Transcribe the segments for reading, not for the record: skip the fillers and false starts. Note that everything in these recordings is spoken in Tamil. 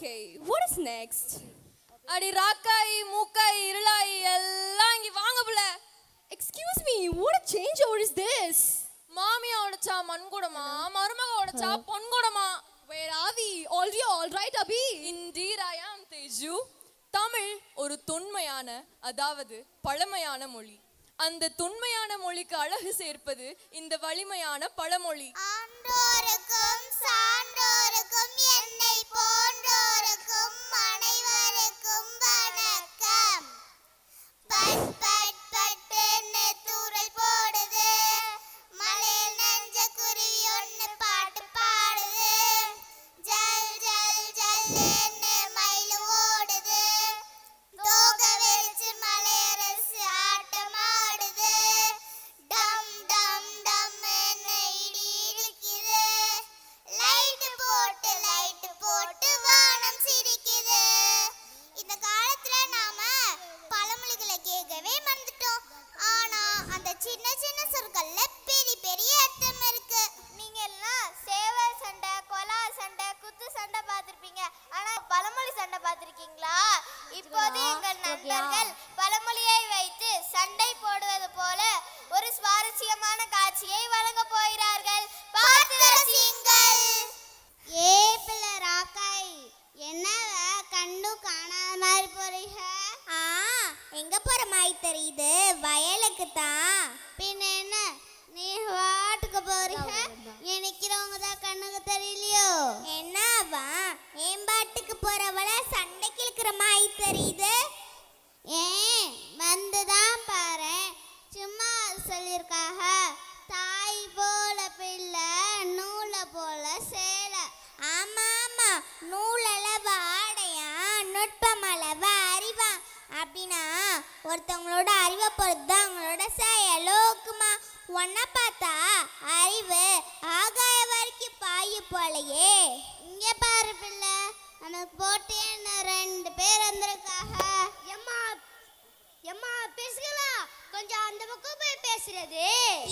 Okay, what is next? அடி ராக்காய் மூக்காய் இருளாய் எல்லாம் இங்க வாங்க புள்ள. Excuse me, what a changeover is this? மாமியா உடைச்சா மண்குடமா, மருமக உடைச்சா பொன்குடமா. Where are we? All right, Abhi? Indeed, I am Teju. Tamil ஒரு தொன்மையான அதாவது பழமையான மொழி. அந்த தொன்மையான மொழிக்கு அழகு சேர்ப்பது இந்த வலிமையான பழமொழி. ஆண்டோருக்கும் சான்றோருக்கும் என்னை போன்றோருக்கும் அனைவருக்கும் வணக்கம். பட் பட் பட்டுன்னு தூறல் போடுது, மலையில் நஞ்ச குருவி ஒன்று பாட்டு பாடுது, ஜல் ஜல் ஜல்லுன்னு மயில் ஓடுது, தோக வெடிச்சு மலையரசு ஆட்டம் ஆடுது, டம் டம் டம்னு இடி இடிக்குது, லைட்டு போட்டு வானம் சிரிக்குது. இந்த காலத்துல நாம பழமொழிகளை கேட்கவே மறந்துட்டோம். ஆனா அந்த சின்ன சின்ன சொற்கள்ல பெரிய பெரிய அர்த்தம் இருக்கு. நீங்க எல்லாம் சேவல் சண்டை, கொலா சண்டை, குத்து சண்டை பார்த்திருப்பீங்க. ஆனா பழமொழி சண்டை பார்த்திருக்கீங்களா? இப்போது எங்கள் நண்பர்கள் பழமொழியை வைத்து சண்டை போடுவது போல ஒரு சுவாரஸ்யமான காட்சியை வழங்க போகிறார்கள். பார்த்து ரசியுங்கள். ஏ பிள்ளை ராக்காய், என்னவ கண்ணு காணாத மாதிரி போறீங்க? எங்க போற மாதிரி தெரியுது? வயலுக்கு தான். பின்ன என்ன, நீ வாட்டுக்கு போறீங்க? நினைக்கிறவங்க தான் கண்ணுக்கு தெரியலையோ? என்னவா என் பாட்டுக்கு போறவள சண்டைக்கு இழுக்கிற மாதிரி தெரியுது? ஏன் வந்துதான் பாரு, சும்மா சொல்லியிருக்காக. தாய் போல பிள்ளை, நூலை போல சேலை. ஆமா ஆமா, நூலளவு ஆடையா, நுட்பமளவு அறிவா. அப்படின்னா ஒருத்தவங்களோட அறிவை பொறுத்து தான் அவங்களோட செயலோக்குமா. ஒன்ன பார்த்தா அறிவு ஆகாய வரைக்கும் பாயு போலையே. இங்க பாரு பிள்ளை, எனக்கு போட்டு என்ன 2 பேர் வந்திருக்காக. எம்மா பேசுங்களா? கொஞ்சம் அந்த பக்கம் போய் பேசுறது.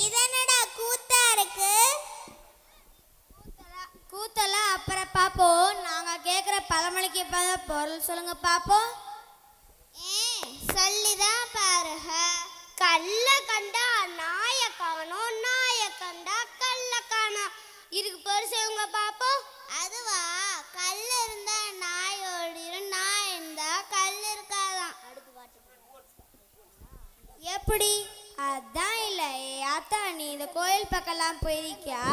இதனடா கூத்தா இருக்கு? கூத்தெல்லாம் அப்புறம் பாப்போம். நாங்க கேட்குற பழமொழிக்கு பொருள் சொல்லுங்க பாப்போம். சொல்லிதான் பாருங்க. கல்ல கண்டா நாய காணோம், நாய கண்டா கல்ல காணோம். இதுக்கு பொருள் சொல்லுங்க பாப்போம். அதுவா, கல் இருந்தா நாய் ஓடிடும், நாய் இருந்தா கல் இருக்காதான். எப்படி? அதான் இல்லை ஆத்தா, நீ இந்த கோயில் பக்கம்லாம் போயிருக்கியா?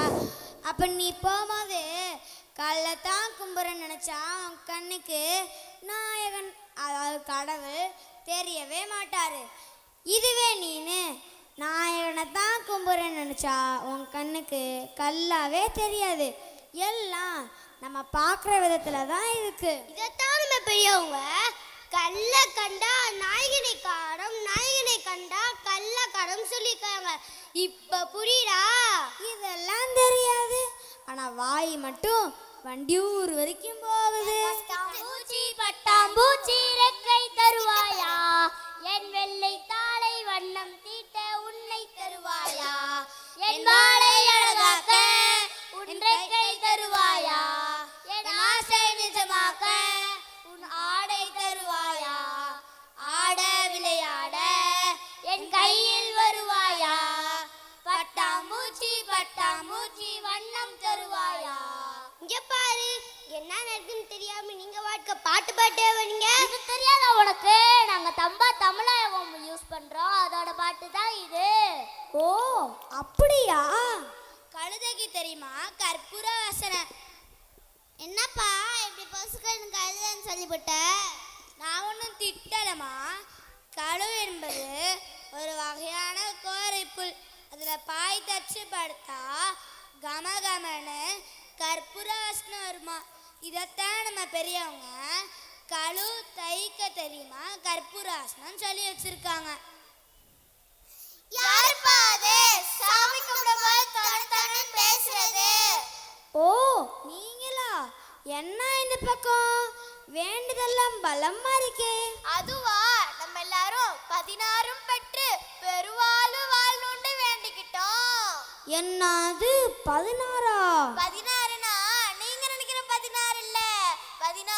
அப்போ நீ போகும்போது கல்லைத்தான் கும்புறன்னு நினச்சா உன் கண்ணுக்கு நாயகன் அதாவது கடவுள் தெரியவே மாட்டார். இதுவே நீனு நாயகனை தான் கும்புறன்னு நினச்சா உன் கண்ணுக்கு கல்லாவே தெரியாது. எல்லாம் நம்ம பார்க்குற விதத்தில் தான் இருக்கு. இதைத்தான் நம்ம பெரியவங்க கல்ல கண்டா நாயகனை காரம், நாயகனை கண்டா கல்ல காரம் சொல்லியிருக்காங்க. இப்ப புரியுதா? இதெல்லாம் தெரியாது, ஆனா வாய் மட்டும் வண்டியூர் வரைக்கும் போகுது. பட்டாம்பூச்சி ரெக்கை தருவாயா, என் வெள்ளை தாளை வண்ணம் தீட்ட உன்னை தருவாயா, என் வாளை அழகாக்க உன் ரெக்கை தருவாயா, என் ஆசை நிஜமாக்க உன் ஆடை தருவாயா, ஆட விளையாட என் கையில் வருவாயா, பட்டாம்பூச்சி பட்டாம்பூச்சி வண்ணம் தருவாயா. இங்க பாரு, என்ன நடக்குன்னு தெரியாம நீங்க வாட்க பாட்டு பாட்டே வரீங்க. இது தெரியாதா உனக்கு? நாங்க தமிழை யூஸ் பண்றோம், அதோட பாட்டு தான் இது. ஓ அப்படியா? கழுதைக்கு தெரியுமா கற்பூர வாசனை? என்னப்பா இப்படி பசுக்கள் கழுதைன்னு சொல்லிவிட்ட? நான் ஒன்றும் திட்டலமா. கழு என்பது ஒரு வகையான கோரைப்புல். அதில் பாய் தச்சு படுத்தா கமகமன்னு கற்பூர வாசனை வருமா. இதைத்தான் நம்ம பெரியவங்க கழு தைக்க தெரியுமா கற்பூர வாசனம் சொல்லி வச்சிருக்காங்க. ஓ நீங்களா? என்ன இந்த பக்கம் வேண்டுதெல்லாம் பலமா இருக்கே. அதுவா, நம்ம எல்லாரும் 16 பெற்று பெருவாழ்வு வாழணும்னு வேண்டிக்கிட்டோம். என்னது 16? 16னா நீங்க நினைக்கிற 16 இல்ல, 16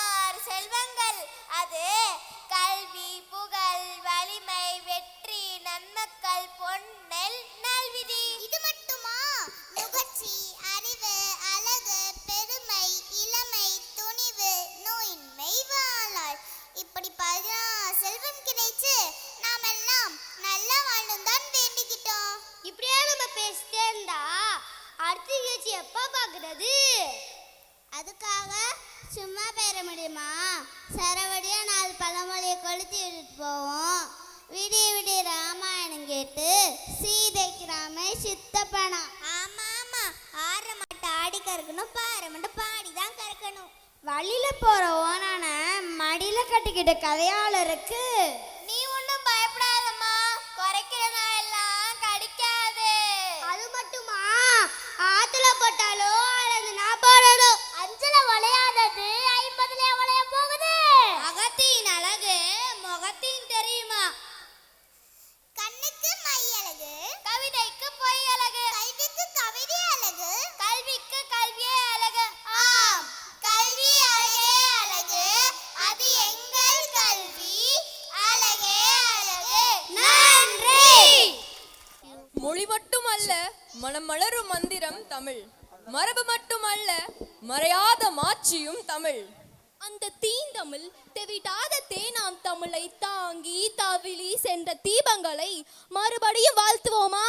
விடிய விடிய ராமாயணம் கேட்டு சீதைக்கு ராம சித்தப்பனா. ஆமா ஆமா, ஆற மாட்ட ஆடி கறக்கணும், பாறை மட்டும் பாடி தான் கறக்கணும். வழியில போற ஓனான மடியில கட்டிக்கிட்ட கதையால இருக்கு. நீ ஒன்றும் பயப்படாதம்மா, குறைக்கிறதா எல்லாம் கடிக்காது. அது மட்டுமா, ஆத்துல போட்டாலோ அல்லது நான் போடலோ அஞ்சல வளையாதது 50ல வளைய போகுது. அகத்தின் அழகு முகத்தின் தெரியுமா? கண்ணுக்கு மை அழகு, கவிதைக்கு பொய் அழகு, கல்விக்கு கவிதை அழகு, கல்விக்கு கல்வியே அழகு. ஆம், கல்வி அழகே அழகு, அது எங்கள் கல்வி அழகே அழகு. நன்றி. மொழி மட்டும் அல்ல, மனம் மலரும் மந்திரம் தமிழ். மரபு மட்டும் அல்ல, மறையாத மாட்சியும் தமிழ். அந்த தீந்தமிழ் தெவிட்டாத தேனாம் தமிழை தாங்கி தவிழி சென்ற தீபங்களை மறுபடியும் வாழ்த்துவோமா?